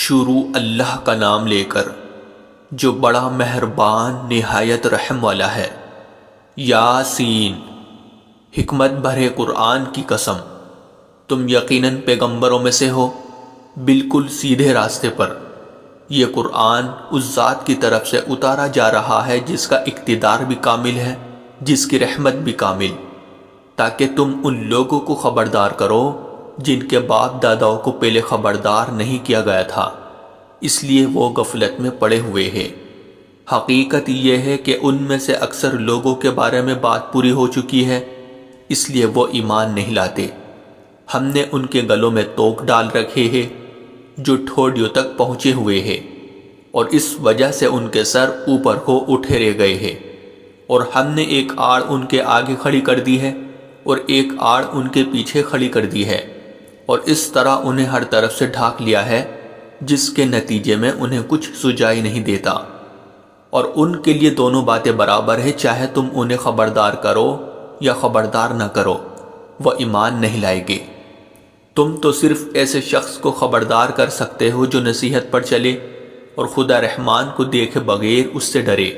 شروع اللہ کا نام لے کر جو بڑا مہربان نہایت رحم والا ہے۔ یاسین، حکمت بھرے قرآن کی قسم، تم یقیناً پیغمبروں میں سے ہو، بالکل سیدھے راستے پر۔ یہ قرآن اس ذات کی طرف سے اتارا جا رہا ہے جس کا اقتدار بھی کامل ہے، جس کی رحمت بھی کامل، تاکہ تم ان لوگوں کو خبردار کرو جن کے باپ داداؤں کو پہلے خبردار نہیں کیا گیا تھا، اس لیے وہ غفلت میں پڑے ہوئے ہیں۔ حقیقت یہ ہے کہ ان میں سے اکثر لوگوں کے بارے میں بات پوری ہو چکی ہے، اس لیے وہ ایمان نہیں لاتے۔ ہم نے ان کے گلوں میں توق ڈال رکھے ہیں جو ٹھوڑیوں تک پہنچے ہوئے ہیں، اور اس وجہ سے ان کے سر اوپر کو اٹھے رہ گئے ہیں، اور ہم نے ایک آڑ ان کے آگے کھڑی کر دی ہے اور ایک آڑ ان کے پیچھے کھڑی کر دی ہے، اور اس طرح انہیں ہر طرف سے ڈھانک لیا ہے، جس کے نتیجے میں انہیں کچھ سجائی نہیں دیتا۔ اور ان کے لیے دونوں باتیں برابر ہے، چاہے تم انہیں خبردار کرو یا خبردار نہ کرو، وہ ایمان نہیں لائے گے۔ تم تو صرف ایسے شخص کو خبردار کر سکتے ہو جو نصیحت پر چلے اور خدا رحمان کو دیکھے بغیر اس سے ڈرے۔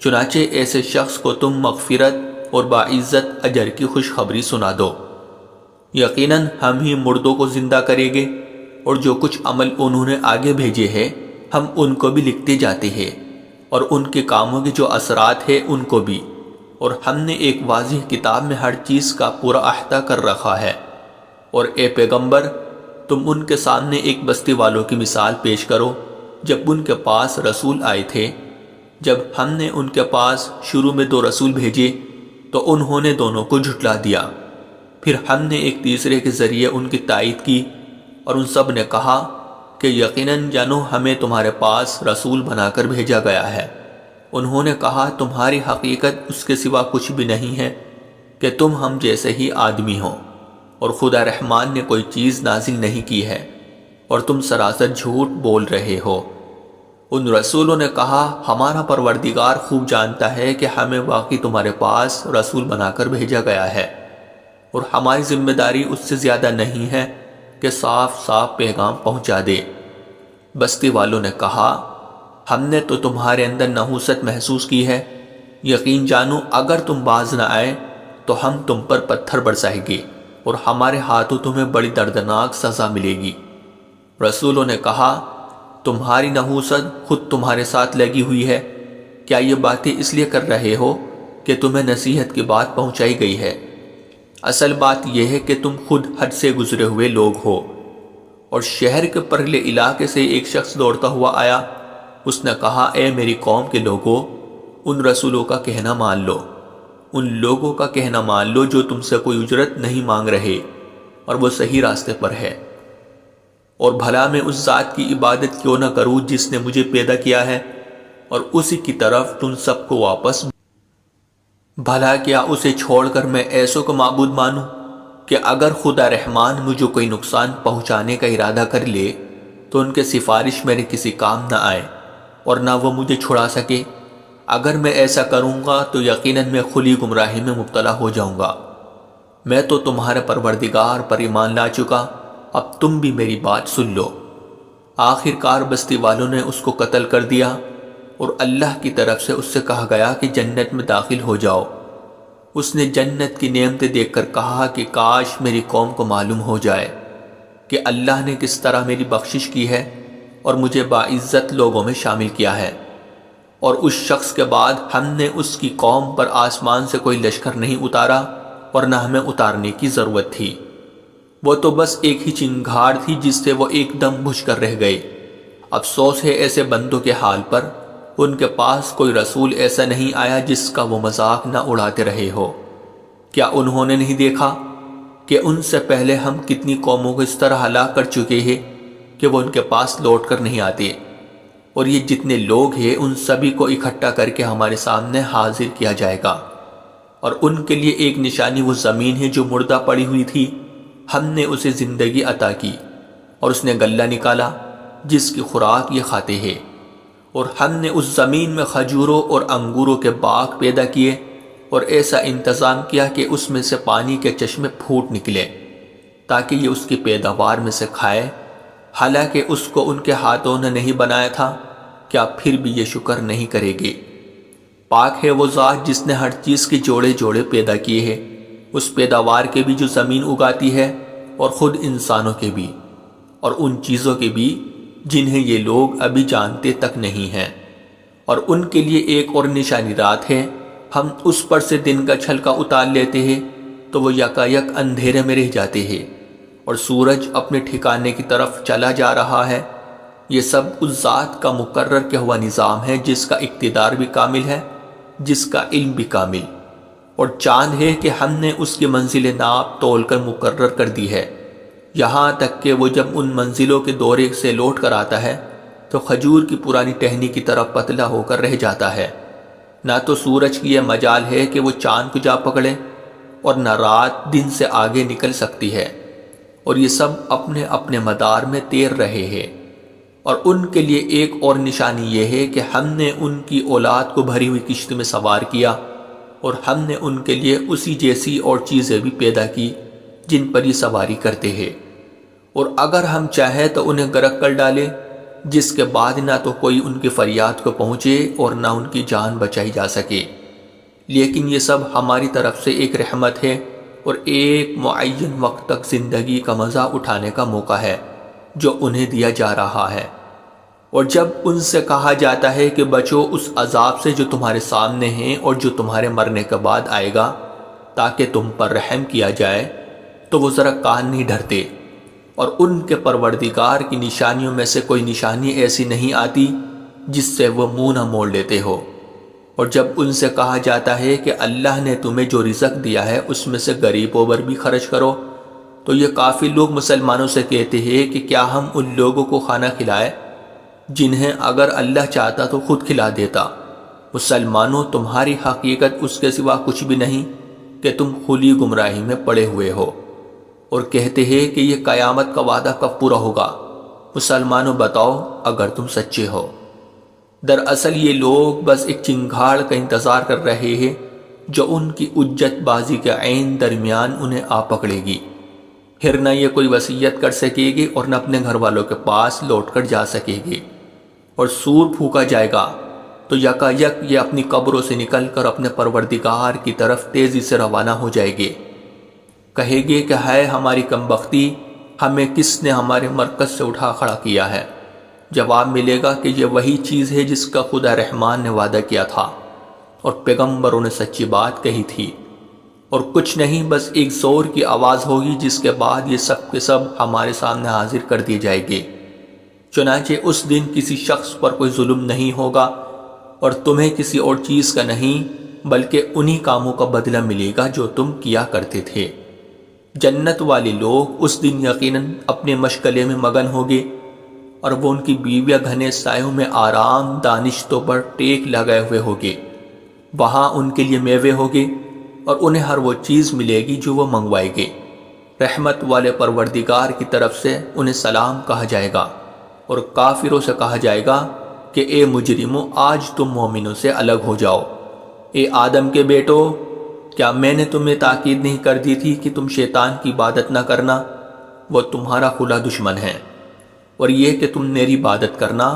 چنانچہ ایسے شخص کو تم مغفرت اور باعزت اجر کی خوشخبری سنا دو۔ یقیناً ہم ہی مردوں کو زندہ کریں گے، اور جو کچھ عمل انہوں نے آگے بھیجے ہیں ہم ان کو بھی لکھتے جاتے ہیں، اور ان کے کاموں کے جو اثرات ہیں ان کو بھی، اور ہم نے ایک واضح کتاب میں ہر چیز کا پورا احاطہ کر رکھا ہے۔ اور اے پیغمبر، تم ان کے سامنے ایک بستی والوں کی مثال پیش کرو جب ان کے پاس رسول آئے تھے۔ جب ہم نے ان کے پاس شروع میں 2 رسول بھیجے تو انہوں نے دونوں کو جھٹلا دیا، پھر ہم نے ایک تیسرے کے ذریعے ان کی تائید کی، اور ان سب نے کہا کہ یقیناً جانو ہمیں تمہارے پاس رسول بنا کر بھیجا گیا ہے۔ انہوں نے کہا تمہاری حقیقت اس کے سوا کچھ بھی نہیں ہے کہ تم ہم جیسے ہی آدمی ہو، اور خدا رحمان نے کوئی چیز نازل نہیں کی ہے، اور تم سراسر جھوٹ بول رہے ہو۔ ان رسولوں نے کہا ہمارا پروردگار خوب جانتا ہے کہ ہمیں واقعی تمہارے پاس رسول بنا کر بھیجا گیا ہے، اور ہماری ذمہ داری اس سے زیادہ نہیں ہے کہ صاف صاف پیغام پہنچا دے۔ بستی والوں نے کہا ہم نے تو تمہارے اندر نحوست محسوس کی ہے، یقین جانو اگر تم باز نہ آئے تو ہم تم پر پتھر برسائیں گے، اور ہمارے ہاتھوں تمہیں بڑی دردناک سزا ملے گی۔ رسولوں نے کہا تمہاری نحوست خود تمہارے ساتھ لگی ہوئی ہے، کیا یہ باتیں اس لیے کر رہے ہو کہ تمہیں نصیحت کی بات پہنچائی گئی ہے؟ اصل بات یہ ہے کہ تم خود حد سے گزرے ہوئے لوگ ہو۔ اور شہر کے پرلے علاقے سے ایک شخص دوڑتا ہوا آیا، اس نے کہا اے میری قوم کے لوگوں، ان رسولوں کا کہنا مان لو، ان لوگوں کا کہنا مان لو جو تم سے کوئی اجرت نہیں مانگ رہے، اور وہ صحیح راستے پر ہے۔ اور بھلا میں اس ذات کی عبادت کیوں نہ کروں جس نے مجھے پیدا کیا ہے، اور اسی کی طرف تم سب کو واپس۔ بھلا کیا اسے چھوڑ کر میں ایسوں کو معبود مانوں کہ اگر خدا رحمان مجھے کوئی نقصان پہنچانے کا ارادہ کر لے تو ان کے سفارش میرے کسی کام نہ آئے، اور نہ وہ مجھے چھڑا سکے؟ اگر میں ایسا کروں گا تو یقیناً میں کھلی گمراہی میں مبتلا ہو جاؤں گا۔ میں تو تمہارے پروردگار پر ایمان لا چکا، اب تم بھی میری بات سن لو۔ آخر کار بستی والوں نے اس کو قتل کر دیا، اور اللہ کی طرف سے اس سے کہا گیا کہ جنت میں داخل ہو جاؤ۔ اس نے جنت کی نعمتیں دیکھ کر کہا کہ کاش میری قوم کو معلوم ہو جائے کہ اللہ نے کس طرح میری بخشش کی ہے اور مجھے باعزت لوگوں میں شامل کیا ہے۔ اور اس شخص کے بعد ہم نے اس کی قوم پر آسمان سے کوئی لشکر نہیں اتارا، اور نہ ہمیں اتارنے کی ضرورت تھی۔ وہ تو بس ایک ہی چنگھاڑ تھی جس سے وہ ایک دم بجھ کر رہ گئے۔ افسوس ہے ایسے بندوں کے حال پر، ان کے پاس کوئی رسول ایسا نہیں آیا جس کا وہ مذاق نہ اڑاتے رہے ہو۔ کیا انہوں نے نہیں دیکھا کہ ان سے پہلے ہم کتنی قوموں کو اس طرح ہلاک کر چکے ہیں کہ وہ ان کے پاس لوٹ کر نہیں آتے؟ اور یہ جتنے لوگ ہیں ان سبھی کو اکٹھا کر کے ہمارے سامنے حاضر کیا جائے گا، اور ان کے لیے ایک نشانی وہ زمین ہے جو مردہ پڑی ہوئی تھی، ہم نے اسے زندگی عطا کی، اور اس نے غلہ نکالا جس کی خوراک یہ کھاتے ہیں۔ اور ہم نے اس زمین میں کھجوروں اور انگوروں کے باغ پیدا کیے، اور ایسا انتظام کیا کہ اس میں سے پانی کے چشمے پھوٹ نکلے تاکہ یہ اس کی پیداوار میں سے کھائے۔ حالانکہ اس کو ان کے ہاتھوں نے نہیں بنایا تھا، کیا پھر بھی یہ شکر نہیں کرے گے؟ پاک ہے وہ ذات جس نے ہر چیز کے جوڑے جوڑے پیدا کیے ہیں، اس پیداوار کے بھی جو زمین اگاتی ہے اور خود انسانوں کے بھی، اور ان چیزوں کے بھی جنہیں یہ لوگ ابھی جانتے تک نہیں ہیں۔ اور ان کے لیے ایک اور نشانی رات ہے، ہم اس پر سے دن کا چھلکا اتار لیتے ہیں تو وہ یکایک اندھیرے میں رہ جاتے ہیں، اور سورج اپنے ٹھکانے کی طرف چلا جا رہا ہے۔ یہ سب اس ذات کا مقرر کیا ہوا نظام ہے جس کا اقتدار بھی کامل ہے، جس کا علم بھی کامل۔ اور چاند ہے کہ ہم نے اس کی منزل ناپ تول کر مقرر کر دی ہے، یہاں تک کہ وہ جب ان منزلوں کے دورے سے لوٹ کر آتا ہے تو کھجور کی پرانی ٹہنی کی طرح پتلا ہو کر رہ جاتا ہے۔ نہ تو سورج کی یہ مجال ہے کہ وہ چاند کو جا پکڑے، اور نہ رات دن سے آگے نکل سکتی ہے، اور یہ سب اپنے اپنے مدار میں تیر رہے ہیں۔ اور ان کے لیے ایک اور نشانی یہ ہے کہ ہم نے ان کی اولاد کو بھری ہوئی کشتی میں سوار کیا، اور ہم نے ان کے لیے اسی جیسی اور چیزیں بھی پیدا کی جن پر یہ سواری کرتے ہیں، اور اگر ہم چاہیں تو انہیں غرق کر ڈالے، جس کے بعد نہ تو کوئی ان کی فریاد کو پہنچے اور نہ ان کی جان بچائی جا سکے۔ لیکن یہ سب ہماری طرف سے ایک رحمت ہے، اور ایک معین وقت تک زندگی کا مزہ اٹھانے کا موقع ہے جو انہیں دیا جا رہا ہے۔ اور جب ان سے کہا جاتا ہے کہ بچو اس عذاب سے جو تمہارے سامنے ہیں اور جو تمہارے مرنے کے بعد آئے گا تاکہ تم پر رحم کیا جائے، تو وہ ذرا کان نہیں دھرتے، اور ان کے پروردگار کی نشانیوں میں سے کوئی نشانی ایسی نہیں آتی جس سے وہ منہ نہ موڑ لیتے ہو۔ اور جب ان سے کہا جاتا ہے کہ اللہ نے تمہیں جو رزق دیا ہے اس میں سے غریبوں پر بھی خرچ کرو، تو یہ کافی لوگ مسلمانوں سے کہتے ہیں کہ کیا ہم ان لوگوں کو کھانا کھلائے جنہیں اگر اللہ چاہتا تو خود کھلا دیتا۔ مسلمانوں، تمہاری حقیقت اس کے سوا کچھ بھی نہیں کہ تم کھلی گمراہی میں پڑے ہوئے ہو۔ اور کہتے ہیں کہ یہ قیامت کا وعدہ کب پورا ہوگا؟ مسلمانوں بتاؤ اگر تم سچے ہو۔ دراصل یہ لوگ بس ایک چنگھاڑ کا انتظار کر رہے ہیں جو ان کی اجت بازی کے عین درمیان انہیں آ پکڑے گی۔ پھر نہ یہ کوئی وصیت کر سکے گی اور نہ اپنے گھر والوں کے پاس لوٹ کر جا سکے گی۔ اور سور پھونکا جائے گا تو یکایک یہ اپنی قبروں سے نکل کر اپنے پروردگار کی طرف تیزی سے روانہ ہو جائے گے۔ کہے گے کہ ہے ہماری کمبختی، ہمیں کس نے ہمارے مرکز سے اٹھا کھڑا کیا ہے؟ جواب ملے گا کہ یہ وہی چیز ہے جس کا خدا رحمان نے وعدہ کیا تھا اور پیغمبروں نے سچی بات کہی تھی، اور کچھ نہیں، بس ایک زور کی آواز ہوگی جس کے بعد یہ سب کے سب ہمارے سامنے حاضر کر دیے جائیں گے۔ چنانچہ اس دن کسی شخص پر کوئی ظلم نہیں ہوگا، اور تمہیں کسی اور چیز کا نہیں بلکہ انہی کاموں کا بدلہ ملے گا جو تم کیا کرتے تھے۔ جنت والے لوگ اس دن یقیناً اپنے مشغلے میں مگن ہوگے، اور وہ ان کی بیویاں گھنے سایوں میں آرام دانشتوں پر ٹیک لگائے ہوئے ہوگے۔ وہاں ان کے لیے میوے ہوگے اور انہیں ہر وہ چیز ملے گی جو وہ منگوائے گے۔ رحمت والے پروردگار کی طرف سے انہیں سلام کہا جائے گا، اور کافروں سے کہا جائے گا کہ اے مجرموں، آج تم مومنوں سے الگ ہو جاؤ۔ اے آدم کے بیٹو، کیا میں نے تمہیں تاکید نہیں کر دی تھی کہ تم شیطان کی عبادت نہ کرنا؟ وہ تمہارا کھلا دشمن ہے، اور یہ کہ تم میری عبادت کرنا،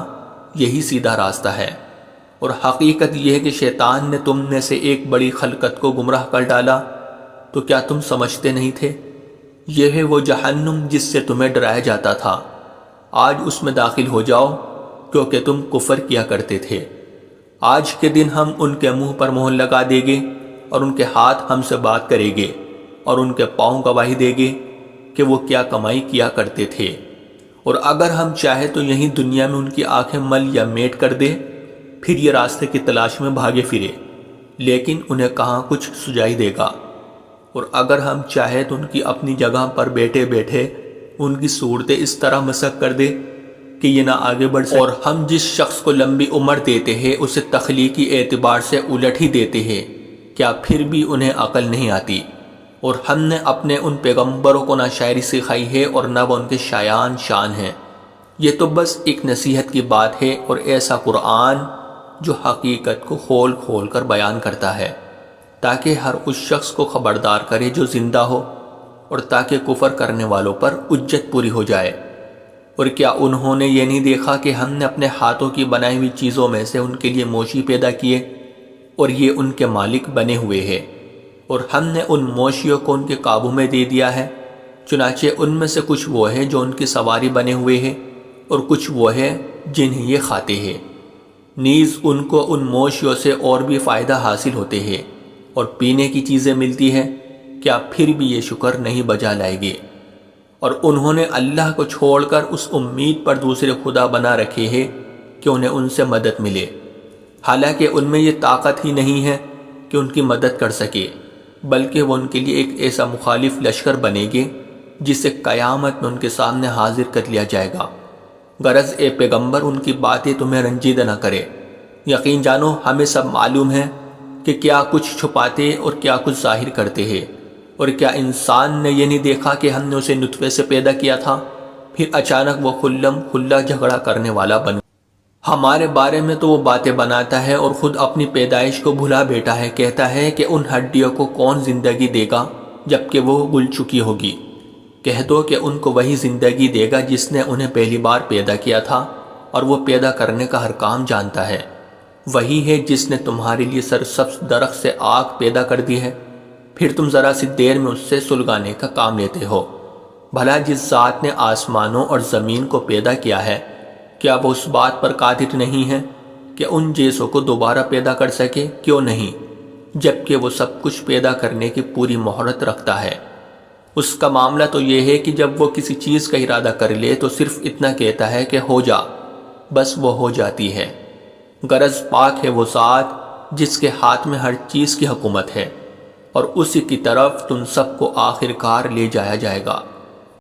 یہی سیدھا راستہ ہے۔ اور حقیقت یہ ہے کہ شیطان نے تم میں سے ایک بڑی خلقت کو گمراہ کر ڈالا، تو کیا تم سمجھتے نہیں تھے؟ یہ ہے وہ جہنم جس سے تمہیں ڈرایا جاتا تھا، آج اس میں داخل ہو جاؤ کیونکہ تم کفر کیا کرتے تھے۔ آج کے دن ہم ان کے منہ پر مہر لگا دیں گے، اور ان کے ہاتھ ہم سے بات کریں گے، اور ان کے پاؤں گواہی دیں گے کہ وہ کیا کمائی کیا کرتے تھے۔ اور اگر ہم چاہیں تو یہیں دنیا میں ان کی آنکھیں مل یا میٹ کر دے، پھر یہ راستے کی تلاش میں بھاگے پھرے، لیکن انہیں کہاں کچھ سجائی دے گا۔ اور اگر ہم چاہیں تو ان کی اپنی جگہ پر بیٹھے بیٹھے ان کی صورتیں اس طرح مسخ کر دے کہ یہ نہ آگے بڑھ سکے۔ اور ہم جس شخص کو لمبی عمر دیتے ہیں اسے تخلیقی اعتبار سے الٹ ہی دیتے ہیں، کیا پھر بھی انہیں عقل نہیں آتی؟ اور ہم نے اپنے ان پیغمبروں کو نہ شاعری سکھائی ہے اور نہ وہ ان کے شایان شان ہیں۔ یہ تو بس ایک نصیحت کی بات ہے، اور ایسا قرآن جو حقیقت کو کھول کھول کر بیان کرتا ہے، تاکہ ہر اس شخص کو خبردار کرے جو زندہ ہو، اور تاکہ کفر کرنے والوں پر حجت پوری ہو جائے۔ اور کیا انہوں نے یہ نہیں دیکھا کہ ہم نے اپنے ہاتھوں کی بنائی ہوئی چیزوں میں سے ان کے لیے موشی پیدا کیے اور یہ ان کے مالک بنے ہوئے ہیں، اور ہم نے ان موشیوں کو ان کے قابو میں دے دیا ہے، چنانچہ ان میں سے کچھ وہ ہیں جو ان کی سواری بنے ہوئے ہیں اور کچھ وہ ہیں جنہیں یہ کھاتے ہیں۔ نیز ان کو ان موشیوں سے اور بھی فائدہ حاصل ہوتے ہیں اور پینے کی چیزیں ملتی ہیں، کیا پھر بھی یہ شکر نہیں بجا لائے گے؟ اور انہوں نے اللہ کو چھوڑ کر اس امید پر دوسرے خدا بنا رکھے ہیں کہ انہیں ان سے مدد ملے، حالانکہ ان میں یہ طاقت ہی نہیں ہے کہ ان کی مدد کر سکے، بلکہ وہ ان کے لیے ایک ایسا مخالف لشکر بنے گے جسے قیامت میں ان کے سامنے حاضر کر لیا جائے گا۔ غرض اے پیغمبر ان کی باتیں تمہیں رنجیدہ نہ کرے، یقین جانو ہمیں سب معلوم ہے کہ کیا کچھ چھپاتے اور کیا کچھ ظاہر کرتے ہیں۔ اور کیا انسان نے یہ نہیں دیکھا کہ ہم نے اسے نطفے سے پیدا کیا تھا، پھر اچانک وہ خلم کھلا جھگڑا کرنے والا بن گیا؟ ہمارے بارے میں تو وہ باتیں بناتا ہے اور خود اپنی پیدائش کو بھلا بیٹھا ہے، کہتا ہے کہ ان ہڈیوں کو کون زندگی دے گا جبکہ وہ گل چکی ہوگی؟ کہہ دو کہ ان کو وہی زندگی دے گا جس نے انہیں پہلی بار پیدا کیا تھا، اور وہ پیدا کرنے کا ہر کام جانتا ہے۔ وہی ہے جس نے تمہارے لیے سرسبز درخت سے آگ پیدا کر دی ہے، پھر تم ذرا سی دیر میں اس سے سلگانے کا کام لیتے ہو۔ بھلا جس ذات نے آسمانوں اور زمین کو پیدا کیا ہے، کیا وہ اس بات پر قادر نہیں ہے کہ ان جیسوں کو دوبارہ پیدا کر سکے؟ کیوں نہیں، جبکہ وہ سب کچھ پیدا کرنے کی پوری مہارت رکھتا ہے۔ اس کا معاملہ تو یہ ہے کہ جب وہ کسی چیز کا ارادہ کر لے تو صرف اتنا کہتا ہے کہ ہو جا، بس وہ ہو جاتی ہے۔ غرض پاک ہے وہ ذات جس کے ہاتھ میں ہر چیز کی حکومت ہے، اور اسی کی طرف تم سب کو آخر کار لے جایا جائے گا۔